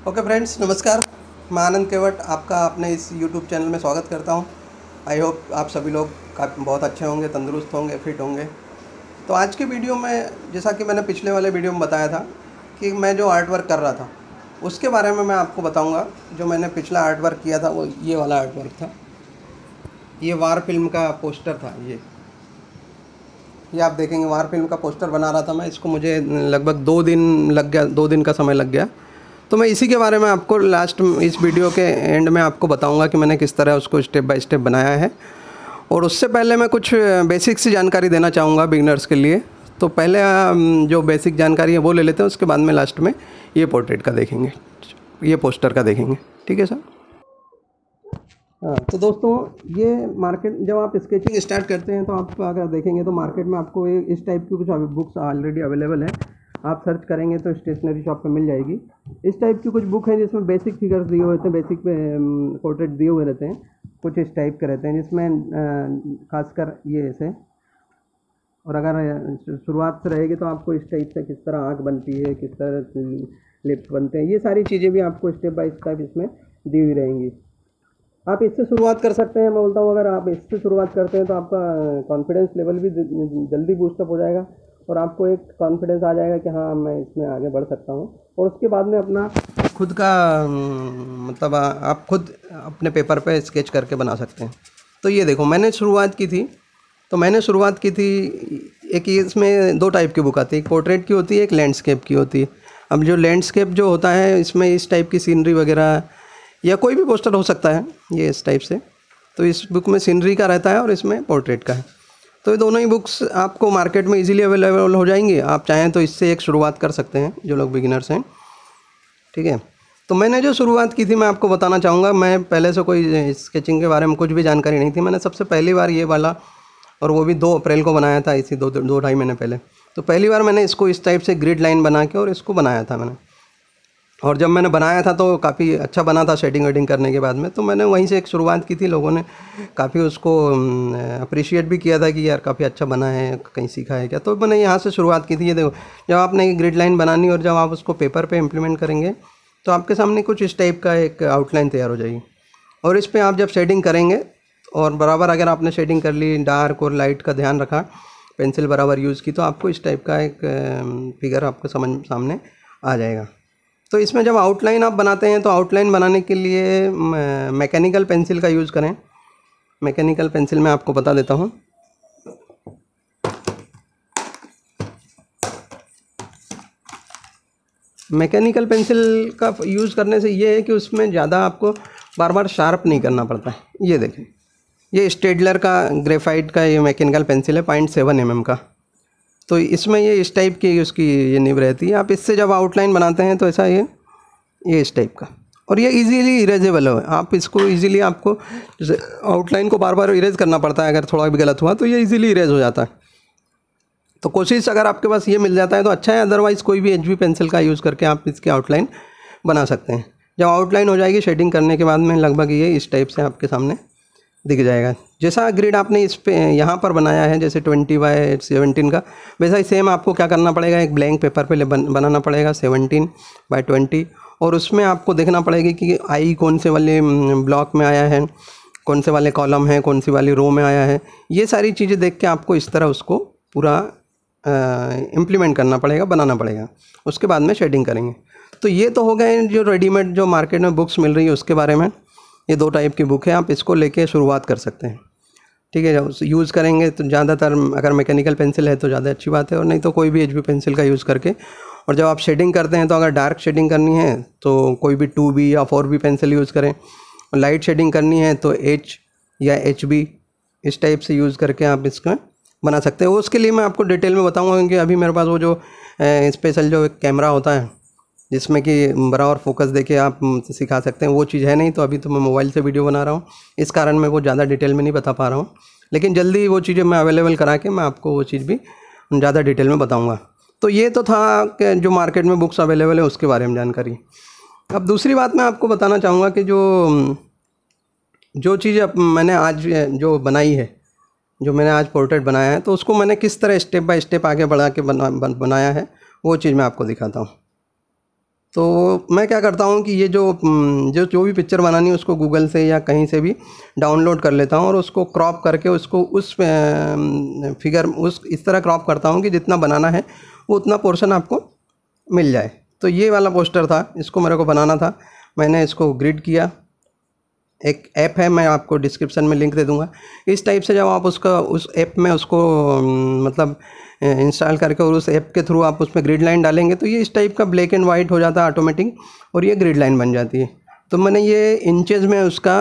Okay friends, नमस्कार। मैं आनंद केवट आपका अपने इस यूट्यूब चैनल में स्वागत करता हूं। आई होप आप सभी लोग बहुत अच्छे होंगे, तंदुरुस्त होंगे, फिट होंगे। तो आज की वीडियो में, जैसा कि मैंने पिछले वाले वीडियो में बताया था कि मैं जो आर्ट वर्क कर रहा था उसके बारे में मैं आपको बताऊंगा। जो मैंने पिछला आर्ट वर्क किया था वो ये वाला आर्ट वर्क था। ये वार फिल्म का पोस्टर था। ये आप देखेंगे, वार फिल्म का पोस्टर बना रहा था मैं। इसको मुझे लगभग 2 दिन लग गया, 2 दिन का समय लग गया। तो मैं इसी के बारे में आपको लास्ट इस वीडियो के एंड में आपको बताऊंगा कि मैंने किस तरह उसको स्टेप बाय स्टेप बनाया है। और उससे पहले मैं कुछ बेसिक सी जानकारी देना चाहूँगा बिगिनर्स के लिए। तो पहले जो बेसिक जानकारी है वो ले लेते हैं, उसके बाद में लास्ट में ये पोर्ट्रेट का देखेंगे, ये पोस्टर का देखेंगे। ठीक है सर। हाँ, तो दोस्तों, ये मार्केट जब आप स्केचिंग स्टार्ट करते हैं तो आप अगर देखेंगे तो मार्केट में आपको इस टाइप की कुछ बुक्स ऑलरेडी अवेलेबल है। आप सर्च करेंगे तो स्टेशनरी शॉप पे मिल जाएगी। इस टाइप की कुछ बुक है जिसमें बेसिक फिगर्स दिए हुए रहते हैं, बेसिक पोर्ट्रेट दिए हुए रहते हैं, कुछ इस टाइप के रहते हैं, जिसमें खासकर ये ऐसे। और अगर शुरुआत से रहेगी तो आपको इस टाइप से किस तरह आँख बनती है, किस तरह लिप्स बनते हैं, ये सारी चीज़ें भी आपको स्टेप बाय स्टेप इसमें दी हुई रहेंगी। आप इससे शुरुआत कर सकते हैं। मैं बोलता हूँ अगर आप इससे शुरुआत करते हैं तो आपका कॉन्फिडेंस लेवल भी जल्दी बूस्टअप हो जाएगा और आपको एक कॉन्फिडेंस आ जाएगा कि हाँ, मैं इसमें आगे बढ़ सकता हूँ। और उसके बाद में अपना खुद का मतलब आप खुद अपने पेपर पे स्केच करके बना सकते हैं। तो ये देखो, मैंने शुरुआत की थी। एक इसमें 2 टाइप की बुक आती है, एक पोर्ट्रेट की होती है, एक लैंडस्केप की होती है। अब जो लैंडस्केप जो होता है, इसमें इस टाइप की सीनरी वगैरह या कोई भी पोस्टर हो सकता है, ये इस टाइप से। तो इस बुक में सीनरी का रहता है और इसमें पोर्ट्रेट का है। तो ये दोनों ही बुक्स आपको मार्केट में इजीली अवेलेबल हो जाएंगी। आप चाहें तो इससे एक शुरुआत कर सकते हैं, जो लोग बिगिनर्स हैं। ठीक है। तो मैंने जो शुरुआत की थी मैं आपको बताना चाहूँगा। मैं पहले से कोई स्केचिंग के बारे में कुछ भी जानकारी नहीं थी। मैंने सबसे पहली बार ये वाला, और वो भी 2 अप्रैल को बनाया था, इसी 2-2.5 महीने पहले। तो पहली बार मैंने इसको इस टाइप से ग्रिड लाइन बना के और इसको बनाया था मैंने। और जब मैंने बनाया था तो काफ़ी अच्छा बना था शेडिंग वेडिंग करने के बाद में। तो मैंने वहीं से एक शुरुआत की थी। लोगों ने काफ़ी उसको अप्रिशिएट भी किया था कि यार काफ़ी अच्छा बना है, कहीं सीखा है क्या। तो मैंने यहाँ से शुरुआत की थी। ये देखो, जब आपने ग्रिड लाइन बनानी और जब आप उसको पेपर पे इम्प्लीमेंट करेंगे तो आपके सामने कुछ इस टाइप का एक आउटलाइन तैयार हो जाएगी। और इस पर आप जब शेडिंग करेंगे और बराबर अगर आपने शेडिंग कर ली, डार्क और लाइट का ध्यान रखा, पेंसिल बराबर यूज़ की, तो आपको इस टाइप का एक फिगर आपको सामने आ जाएगा। तो इसमें जब आउटलाइन आप बनाते हैं तो आउटलाइन बनाने के लिए मैकेनिकल पेंसिल का यूज़ करें। मैकेनिकल पेंसिल मैं आपको बता देता हूँ। मैकेनिकल पेंसिल का यूज़ करने से ये है कि उसमें ज़्यादा आपको बार बार शार्प नहीं करना पड़ता है। ये देखें, ये स्टेडलर का ग्रेफाइट का ये मैकेनिकल पेंसिल है, 0.7 mm का। तो इसमें ये इस टाइप की उसकी ये निब रहती है। आप इससे जब आउटलाइन बनाते हैं तो ऐसा ये इस टाइप का, और ये इजीली इरेजेबल है। आप इसको इजीली, आपको जैसे आउटलाइन को बार बार इरेज करना पड़ता है, अगर थोड़ा भी गलत हुआ तो ये इजीली इरेज हो जाता है। तो कोशिश, अगर आपके पास ये मिल जाता है तो अच्छा है, अदरवाइज़ कोई भी HB पेंसिल का यूज़ करके आप इसकी आउटलाइन बना सकते हैं। जब आउटलाइन हो जाएगी शेडिंग करने के बाद में, लगभग ये इस टाइप से आपके सामने दिख जाएगा। जैसा ग्रिड आपने इस पे यहाँ पर बनाया है, जैसे 20/17 का, वैसा ही सेम आपको क्या करना पड़ेगा, एक ब्लैंक पेपर पे बनाना पड़ेगा 17/20। और उसमें आपको देखना पड़ेगा कि आई कौन से वाले ब्लॉक में आया है, कौन से वाले कॉलम है, कौन सी वाली रो में आया है। ये सारी चीज़ें देख के आपको इस तरह उसको पूरा इम्प्लीमेंट करना पड़ेगा, बनाना पड़ेगा। उसके बाद में शेडिंग करेंगे। तो ये तो हो गए जो रेडीमेड जो मार्केट में बुक्स मिल रही है उसके बारे में। ये 2 टाइप की बुक है, आप इसको लेके शुरुआत कर सकते हैं। ठीक है। जब यूज़ करेंगे तो ज़्यादातर, अगर मैकेनिकल पेंसिल है तो ज़्यादा अच्छी बात है, और नहीं तो कोई भी HB पेंसिल का यूज़ करके। और जब आप शेडिंग करते हैं तो अगर डार्क शेडिंग करनी है तो कोई भी 2B या 4B पेंसिल यूज़ करें, और लाइट शेडिंग करनी है तो H या HB इस टाइप से यूज़ करके आप इसका बना सकते हैं। उसके लिए मैं आपको डिटेल में बताऊँगा, क्योंकि अभी मेरे पास वो जो स्पेशल जो एक कैमरा होता है जिसमें कि बराबर फोकस देके आप सिखा सकते हैं, वो चीज़ है नहीं। तो अभी तो मैं मोबाइल से वीडियो बना रहा हूँ, इस कारण मैं वो ज़्यादा डिटेल में नहीं बता पा रहा हूँ। लेकिन जल्दी वो चीज़ें मैं अवेलेबल करा के मैं आपको वो चीज़ भी ज़्यादा डिटेल में बताऊँगा। तो ये तो था कि जो मार्केट में बुक्स अवेलेबल है उसके बारे में जानकारी। अब दूसरी बात मैं आपको बताना चाहूँगा कि जो चीज़ अब मैंने आज जो बनाई है, जो मैंने आज पोर्ट्रेट बनाया है, तो उसको मैंने किस तरह स्टेप बाय स्टेप आगे बढ़ा के बनाया है, वो चीज़ मैं आपको दिखाता हूँ। तो मैं क्या करता हूँ कि ये जो भी पिक्चर बनानी है उसको गूगल से या कहीं से भी डाउनलोड कर लेता हूँ और उसको क्रॉप करके उसको उस फिगर इस तरह क्रॉप करता हूँ कि जितना बनाना है वो उतना पोर्शन आपको मिल जाए। तो ये वाला पोस्टर था, इसको मेरे को बनाना था, मैंने इसको ग्रिड किया। एक ऐप है, मैं आपको डिस्क्रिप्शन में लिंक दे दूंगा। इस टाइप से जब आप उस ऐप में उसको मतलब इंस्टॉल करके और उस ऐप के थ्रू आप उसमें ग्रिड लाइन डालेंगे तो ये इस टाइप का ब्लैक एंड वाइट हो जाता है ऑटोमेटिक और ये ग्रिड लाइन बन जाती है। तो मैंने ये इंचेस में उसका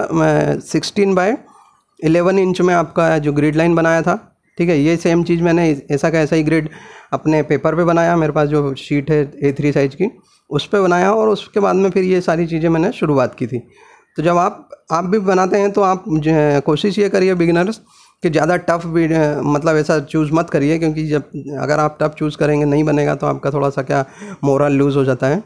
16/11 इंच में आपका जो ग्रिड लाइन बनाया था। ठीक है, ये सेम चीज़ मैंने ऐसा का ऐसा ही ग्रिड अपने पेपर पे बनाया, मेरे पास जो शीट है A3 साइज़ की उस पर बनाया और उसके बाद में फिर ये सारी चीज़ें मैंने शुरुआत की थी। तो जब आप भी बनाते हैं तो आप कोशिश ये करिए बिगिनर्स कि ज़्यादा टफ भी मतलब ऐसा चूज़ मत करिए, क्योंकि जब अगर आप टफ चूज़ करेंगे नहीं बनेगा तो आपका थोड़ा सा क्या मोरल लूज़ हो जाता है।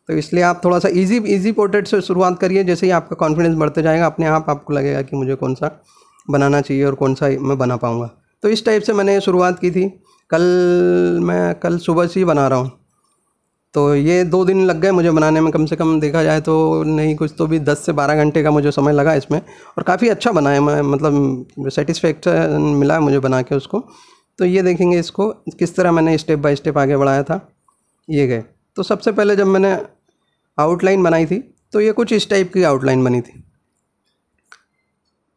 तो इसलिए आप थोड़ा सा इजी पोर्ट्रेट से शुरुआत करिए। जैसे ही आपका कॉन्फिडेंस बढ़ते जाएगा अपने आप आपको लगेगा कि मुझे कौन सा बनाना चाहिए और कौन सा मैं बना पाऊँगा। तो इस टाइप से मैंने शुरुआत की थी। कल सुबह से ही बना रहा हूँ। तो ये 2 दिन लग गए मुझे बनाने में, कम से कम देखा जाए तो नहीं कुछ तो भी 10 से 12 घंटे का मुझे समय लगा इसमें और काफ़ी अच्छा बना है। मैं मतलब सेटिस्फेक्शन मिला मुझे बना के उसको। तो ये देखेंगे इसको किस तरह मैंने स्टेप बाय स्टेप आगे बढ़ाया था। ये गए तो सबसे पहले जब मैंने आउटलाइन बनाई थी तो ये कुछ इस टाइप की आउटलाइन बनी थी।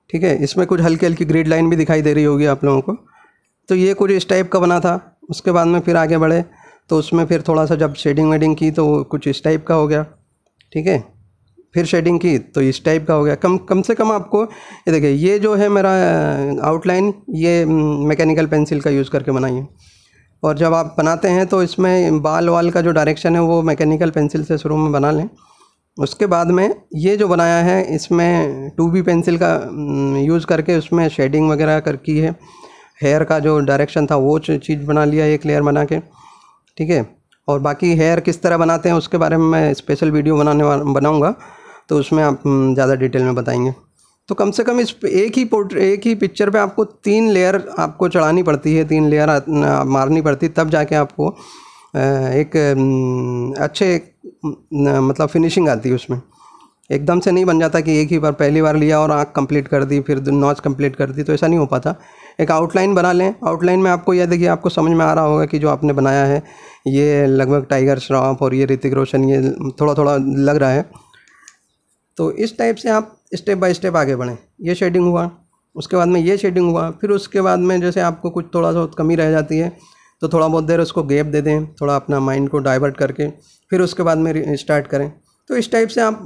ठीक है, इसमें कुछ हल्की हल्की ग्रिड लाइन भी दिखाई दे रही होगी आप लोगों को। तो ये कुछ इस टाइप का बना था। उसके बाद में फिर आगे बढ़े तो उसमें फिर थोड़ा सा जब शेडिंग वेडिंग की तो कुछ इस टाइप का हो गया। ठीक है, फिर शेडिंग की तो इस टाइप का हो गया। कम से कम आपको ये देखिए, ये जो है मेरा आउटलाइन ये मैकेनिकल पेंसिल का यूज़ करके बनाई है। और जब आप बनाते हैं तो इसमें बाल वाल का जो डायरेक्शन है वो मैकेनिकल पेंसिल से शुरू में बना लें। उसके बाद में ये जो बनाया है इसमें 2B पेंसिल का यूज़ करके उसमें शेडिंग वगैरह कर की है। हेयर का जो डायरेक्शन था वो चीज़ बना लिया एक लेयर बना के। ठीक है, और बाकी हेयर किस तरह बनाते हैं उसके बारे में मैं स्पेशल वीडियो बनाऊंगा तो उसमें आप ज़्यादा डिटेल में बताएंगे। तो कम से कम इस एक ही पिक्चर पे आपको 3 लेयर आपको चढ़ानी पड़ती है, 3 लेयर मारनी पड़ती है, तब जाके आपको एक अच्छे मतलब फिनिशिंग आती है उसमें। एकदम से नहीं बन जाता कि एक ही बार पहली बार लिया और आँख कंप्लीट कर दी फिर नॉच कंप्लीट कर दी, तो ऐसा नहीं हो पाता। एक आउटलाइन बना लें। आउटलाइन में आपको यह देखिए, आपको समझ में आ रहा होगा कि जो आपने बनाया है ये लगभग टाइगर श्रॉफ और ये ऋतिक रोशन ये थोड़ा थोड़ा लग रहा है। तो इस टाइप से आप स्टेप बाय स्टेप आगे बढ़ें। ये शेडिंग हुआ, उसके बाद में ये शेडिंग हुआ, फिर उसके बाद में जैसे आपको कुछ थोड़ा सा कमी रह जाती है तो थोड़ा बहुत देर उसको गैप दे दें, थोड़ा अपना माइंड को डाइवर्ट करके फिर उसके बाद में स्टार्ट करें। तो इस टाइप से आप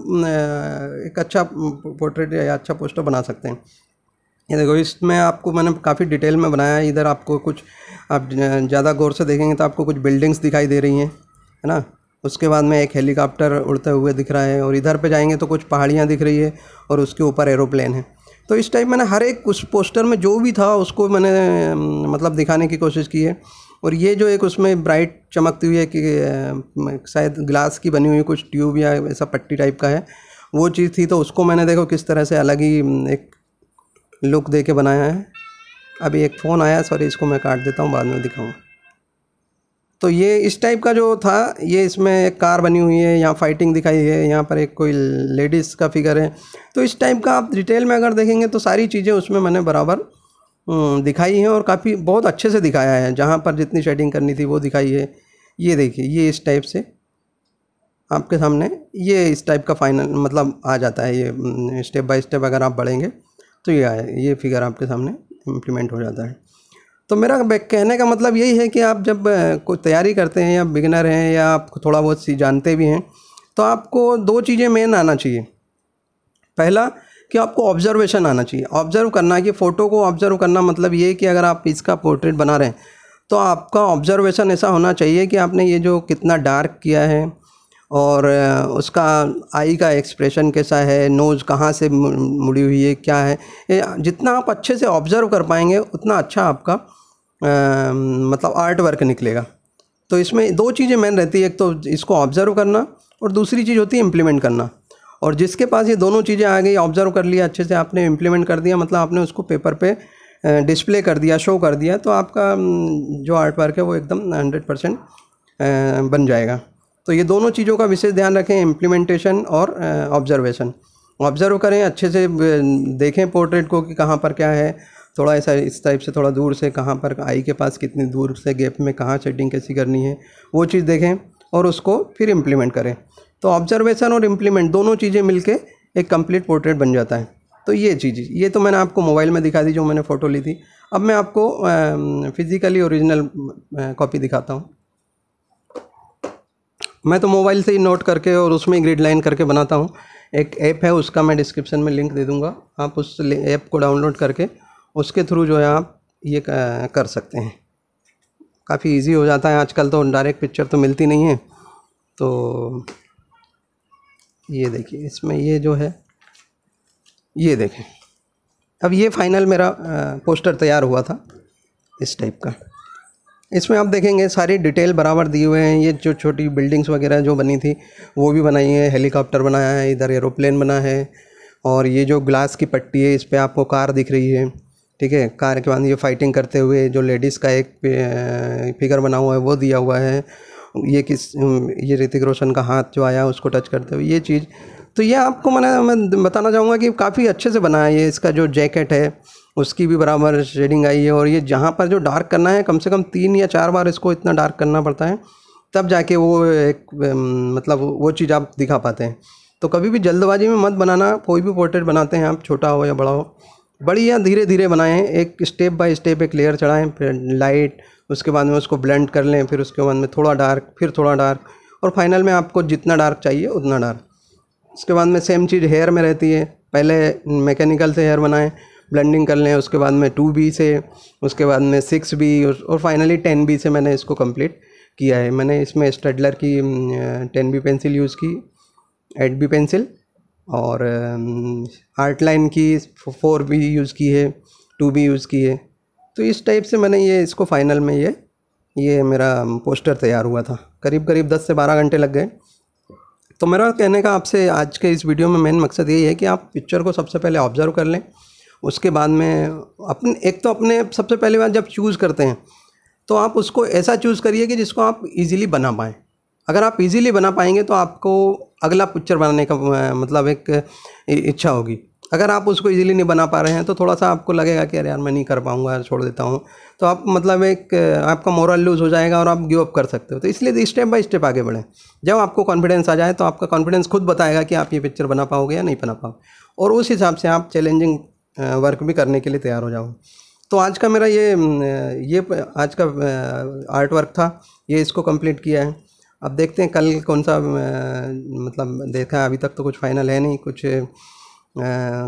एक अच्छा पोर्ट्रेट या अच्छा पोस्टर बना सकते हैं। ये देखो, इसमें आपको मैंने काफ़ी डिटेल में बनाया है। इधर आपको कुछ आप ज़्यादा गौर से देखेंगे तो आपको कुछ बिल्डिंग्स दिखाई दे रही हैं, है ना। उसके बाद में एक हेलीकॉप्टर उड़ते हुए दिख रहा है और इधर पे जाएंगे तो कुछ पहाड़ियाँ दिख रही है और उसके ऊपर एरोप्लेन है। तो इस टाइप मैंने हर एक उस पोस्टर में जो भी था उसको मैंने मतलब दिखाने की कोशिश की है। और ये जो एक उसमें ब्राइट चमकती हुई है कि शायद ग्लास की बनी हुई कुछ ट्यूब या ऐसा पट्टी टाइप का है, वो चीज़ थी। तो उसको मैंने देखो किस तरह से अलग ही एक लुक दे के बनाया है। अभी एक फ़ोन आया, सॉरी, इसको मैं काट देता हूँ, बाद में दिखाऊँगा। तो ये इस टाइप का जो था, ये इसमें एक कार बनी हुई है, यहाँ फाइटिंग दिखाई है, यहाँ पर एक कोई लेडीज़ का फिगर है। तो इस टाइप का आप डिटेल में अगर देखेंगे तो सारी चीज़ें उसमें मैंने बराबर दिखाई हैं और काफ़ी बहुत अच्छे से दिखाया है। जहाँ पर जितनी शेडिंग करनी थी वो दिखाई है। ये देखिए, ये इस टाइप से आपके सामने ये इस टाइप का फाइनल मतलब आ जाता है। ये स्टेप बाय स्टेप अगर आप बढ़ेंगे तो ये फिगर आपके सामने इम्प्लीमेंट हो जाता है। तो मेरा कहने का मतलब यही है कि आप जब कोई तैयारी करते हैं या बिगिनर हैं या आप थोड़ा बहुत जानते भी हैं तो आपको 2 चीज़ें मेन आना चाहिए। पहला कि आपको ऑब्जर्वेशन आना चाहिए, ऑब्जर्व करना कि फ़ोटो को ऑब्जर्व करना। मतलब ये कि अगर आप इसका पोर्ट्रेट बना रहे हैं तो आपका ऑब्जर्वेशन ऐसा होना चाहिए कि आपने ये जो कितना डार्क किया है और उसका आई का एक्सप्रेशन कैसा है, नोज़ कहाँ से मुड़ी हुई है, क्या है, जितना आप अच्छे से ऑब्ज़र्व कर पाएंगे उतना अच्छा आपका मतलब आर्ट वर्क निकलेगा। तो इसमें 2 चीज़ें मेन रहती है, एक तो इसको ऑब्ज़र्व करना और दूसरी चीज़ होती है इम्प्लीमेंट करना। और जिसके पास ये दोनों चीज़ें आ गई, ऑब्ज़र्व कर लिया अच्छे से, आपने इम्प्लीमेंट कर दिया, मतलब आपने उसको पेपर पे डिस्प्ले कर दिया, शो कर दिया, तो आपका जो आर्ट वर्क है वो एकदम 100% बन जाएगा। तो ये दोनों चीज़ों का विशेष ध्यान रखें, इम्प्लीमेंटेशन और ऑब्जर्वेशन। ऑब्जर्व करें, अच्छे से देखें पोर्ट्रेट को कि कहाँ पर क्या है, थोड़ा ऐसा इस टाइप से थोड़ा दूर से, कहाँ पर आई के पास कितनी दूर से गैप में कहाँ शेडिंग कैसी करनी है, वो चीज़ देखें और उसको फिर इम्प्लीमेंट करें। तो ऑब्जर्वेशन और इम्प्लीमेंट दोनों चीज़ें मिलके एक कंप्लीट पोर्ट्रेट बन जाता है। तो ये चीज़, ये तो मैंने आपको मोबाइल में दिखा दी जो मैंने फ़ोटो ली थी। अब मैं आपको फिज़िकली ओरिजिनल कॉपी दिखाता हूँ। मैं तो मोबाइल से ही नोट करके और उसमें ग्रिड लाइन करके बनाता हूँ। एक ऐप है, उसका मैं डिस्क्रिप्शन में लिंक दे दूँगा, आप उस ऐप को डाउनलोड करके उसके थ्रू जो है आप ये कर सकते हैं। काफ़ी इजी हो जाता है, आजकल तो डायरेक्ट पिक्चर तो मिलती नहीं है। तो ये देखिए, इसमें ये जो है, ये देखें, अब ये फाइनल मेरा पोस्टर तैयार हुआ था इस टाइप का। इसमें आप देखेंगे सारी डिटेल बराबर दिए हुए हैं। ये जो छोटी बिल्डिंग्स वगैरह जो बनी थी वो भी बनाई है, हेलीकॉप्टर बनाया है, इधर एरोप्लेन बना है, और ये जो ग्लास की पट्टी है इस पे आपको कार दिख रही है, ठीक है। कार के बाद ये फाइटिंग करते हुए जो लेडीज़ का एक फिगर बना हुआ है वो दिया हुआ है। ये ऋतिक रोशन का हाथ जो आया उसको टच करते हुए ये चीज़। तो ये आपको मैं बताना चाहूँगा कि काफ़ी अच्छे से बना है। ये इसका जो जैकेट है उसकी भी बराबर शेडिंग आई है, और ये जहाँ पर जो डार्क करना है कम से कम 3 या 4 बार इसको इतना डार्क करना पड़ता है, तब जाके वो एक मतलब वो चीज़ आप दिखा पाते हैं। तो कभी भी जल्दबाजी में मत बनाना, कोई भी पोर्ट्रेट बनाते हैं आप, छोटा हो या बड़ा हो, बढ़िया धीरे धीरे बनाएं, एक स्टेप बाय स्टेप एक लेयर चढ़ाएं, फिर लाइट, उसके बाद में उसको ब्लेंड कर लें, फिर उसके बाद में थोड़ा डार्क, फिर थोड़ा डार्क, और फाइनल में आपको जितना डार्क चाहिए उतना डार्क। उसके बाद में सेम चीज़ हेयर में रहती है, पहले मैकेनिकल से हेयर बनाएं, ब्लेंडिंग कर लें, उसके बाद में 2B से, उसके बाद में 6B, और फाइनली 10B से मैंने इसको कंप्लीट किया है। मैंने इसमें स्टेडलर की 10B पेंसिल यूज़ की, 8B पेंसिल, और आर्टलाइन की 4B यूज़ की है, 2B यूज़ की है। तो इस टाइप से मैंने ये इसको फाइनल में ये मेरा पोस्टर तैयार हुआ था। करीब करीब 10 से 12 घंटे लग गए। तो मेरा कहने का आपसे आज के इस वीडियो में मेन मकसद यही है कि आप पिक्चर को सबसे पहले ऑब्ज़र्व कर लें, उसके बाद में अपने सबसे पहली बार जब चूज़ करते हैं तो आप उसको ऐसा चूज़ करिए कि जिसको आप इजीली बना पाएँ। अगर आप इजीली बना पाएंगे तो आपको अगला पिक्चर बनाने का मतलब एक इच्छा होगी। अगर आप उसको इजीली नहीं बना पा रहे हैं तो थोड़ा सा आपको लगेगा कि अरे यार मैं नहीं कर पाऊँगा, छोड़ देता हूँ, तो आप मतलब एक आपका मोरल लूज़ हो जाएगा और आप गिव अप कर सकते हो। तो इसलिए स्टेप बाय स्टेप आगे बढ़ें। जब आपको कॉन्फिडेंस आ जाए तो आपका कॉन्फिडेंस खुद बताएगा कि आप ये पिक्चर बना पाओगे या नहीं बना पाओगे, और उस हिसाब से आप चैलेंजिंग वर्क भी करने के लिए तैयार हो जाओ। तो आज का मेरा ये आज का आर्ट वर्क था, ये इसको कंप्लीट किया है। अब देखते हैं कल कौन सा मतलब देखा है, अभी तक तो कुछ फाइनल है नहीं, कुछ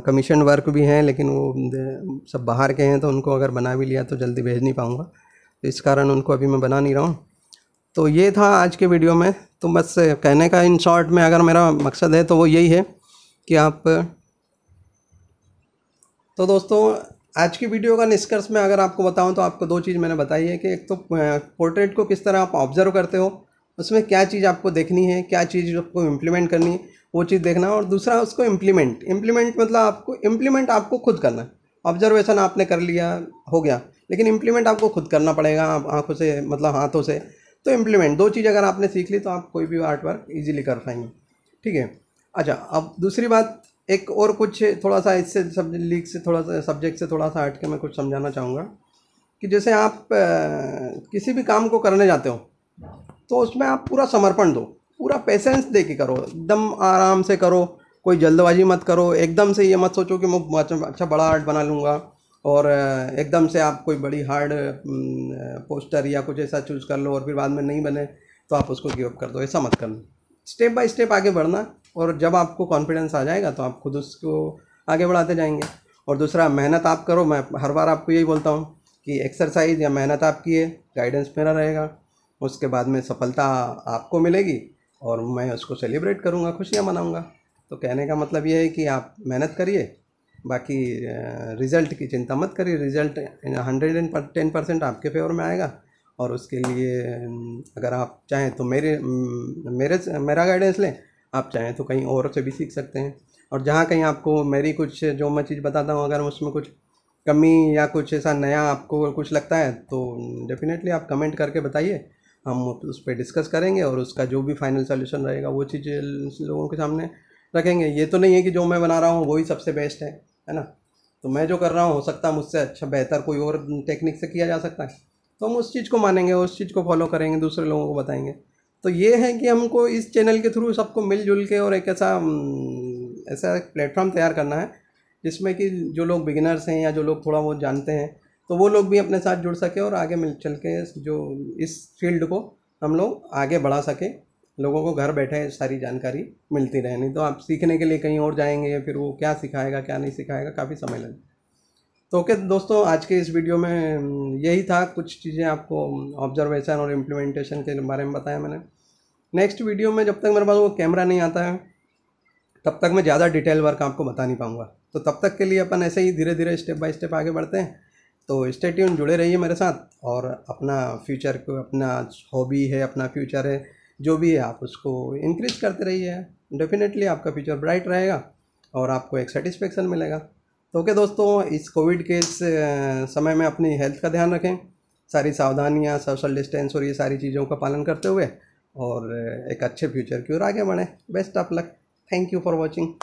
कमीशन वर्क भी हैं, लेकिन वो सब बाहर के हैं, तो उनको अगर बना भी लिया तो जल्दी भेज नहीं पाऊँगा, तो इस कारण उनको अभी मैं बना नहीं रहा हूँ। तो ये था आज के वीडियो में। तो बस कहने का इन शॉर्ट में अगर मेरा मकसद है तो वो यही है कि आप, तो दोस्तों आज की वीडियो का निष्कर्ष में अगर आपको बताऊं तो आपको 2 चीज़ मैंने बताई है कि एक तो पोर्ट्रेट को किस तरह आप ऑब्जर्व करते हो, उसमें क्या चीज़ आपको देखनी है, क्या चीज़ आपको इम्प्लीमेंट करनी है, वो चीज़ देखना, और दूसरा उसको इम्प्लीमेंट मतलब इम्प्लीमेंट आपको खुद करना है। ऑब्जर्वेशन आपने कर लिया, हो गया, लेकिन इम्प्लीमेंट आपको खुद करना पड़ेगा, आँखों से मतलब हाथों से। तो इम्प्लीमेंट 2 चीज़ अगर आपने सीख ली तो आप कोई भी आर्ट वर्क ईजिली कर पाएंगे, ठीक है। अच्छा, अब दूसरी बात, एक और कुछ थोड़ा सा इससे सब्जेक्ट से थोड़ा सा हट के मैं कुछ समझाना चाहूँगा कि जैसे आप किसी भी काम को करने जाते हो तो उसमें आप पूरा समर्पण दो, पूरा पेशेंस दे के करो, एकदम आराम से करो, कोई जल्दबाजी मत करो। एकदम से ये मत सोचो कि मैं अच्छा बड़ा आर्ट बना लूँगा और एकदम से आप कोई बड़ी हार्ड पोस्टर या कुछ ऐसा चूज़ कर लो और फिर बाद में नहीं बने तो आप उसको गिव अप कर दो। ऐसा मत करना, स्टेप बाय स्टेप आगे बढ़ना, और जब आपको कॉन्फिडेंस आ जाएगा तो आप खुद उसको आगे बढ़ाते जाएंगे। और दूसरा, मेहनत आप करो। मैं हर बार आपको यही बोलता हूँ कि एक्सरसाइज या मेहनत आपकी है, गाइडेंस मेरा रहेगा, उसके बाद में सफलता आपको मिलेगी और मैं उसको सेलिब्रेट करूँगा, खुशियाँ मनाऊँगा। तो कहने का मतलब ये है कि आप मेहनत करिए, बाकी रिज़ल्ट की चिंता मत करिए। रिज़ल्ट 110% आपके फेवर में आएगा, और उसके लिए अगर आप चाहें तो मेरा गाइडेंस लें, आप चाहें तो कहीं और से भी सीख सकते हैं। और जहाँ कहीं आपको मेरी कुछ जो मैं चीज़ बताता हूँ अगर उसमें कुछ कमी या कुछ ऐसा नया आपको कुछ लगता है तो डेफिनेटली आप कमेंट करके बताइए, हम उस पर डिस्कस करेंगे और उसका जो भी फाइनल सोल्यूशन रहेगा वो चीज़ लोगों के सामने रखेंगे। ये तो नहीं है कि जो मैं बना रहा हूँ वही सबसे बेस्ट है ना। तो मैं जो कर रहा हूँ हो सकता है मुझसे अच्छा बेहतर कोई और टेक्निक से किया जा सकता है, तो हम उस चीज़ को मानेंगे, उस चीज़ को फॉलो करेंगे, दूसरे लोगों को बताएंगे। तो ये है कि हमको इस चैनल के थ्रू सबको मिलजुल के और एक ऐसा एक प्लेटफॉर्म तैयार करना है जिसमें कि जो लोग बिगिनर्स हैं या जो लोग थोड़ा बहुत जानते हैं तो वो लोग भी अपने साथ जुड़ सके और आगे मिल चल के जो इस फील्ड को हम लोग आगे बढ़ा सकें, लोगों को घर बैठे सारी जानकारी मिलती रहे। नहीं तो आप सीखने के लिए कहीं और जाएंगे, फिर वो क्या सिखाएगा क्या नहीं सिखाएगा, काफ़ी समय लगेगा। तो ओके दोस्तों, आज के इस वीडियो में यही था, कुछ चीज़ें आपको ऑब्जर्वेशन और इम्प्लीमेंटेशन के बारे में बताया मैंने। नेक्स्ट वीडियो में जब तक मेरे पास वो कैमरा नहीं आता है तब तक मैं ज़्यादा डिटेल वर्क आपको बता नहीं पाऊँगा। तो तब तक के लिए अपन ऐसे ही धीरे धीरे स्टेप बाय स्टेप आगे बढ़ते हैं। तो स्टे ट्यून, जुड़े रहिए मेरे साथ और अपना फ्यूचर को, अपना हॉबी है, अपना फ्यूचर है, जो भी है आप उसको इंक्रीज करते रहिए। डेफिनेटली आपका फ्यूचर ब्राइट रहेगा और आपको एक सेटिस्फेक्शन मिलेगा। तो ओके दोस्तों, इस कोविड के इस समय में अपनी हेल्थ का ध्यान रखें, सारी सावधानियाँ, सोशल डिस्टेंस और ये सारी चीज़ों का पालन करते हुए और एक अच्छे फ्यूचर की ओर आगे बढ़ें। Best of luck. Thank you for watching.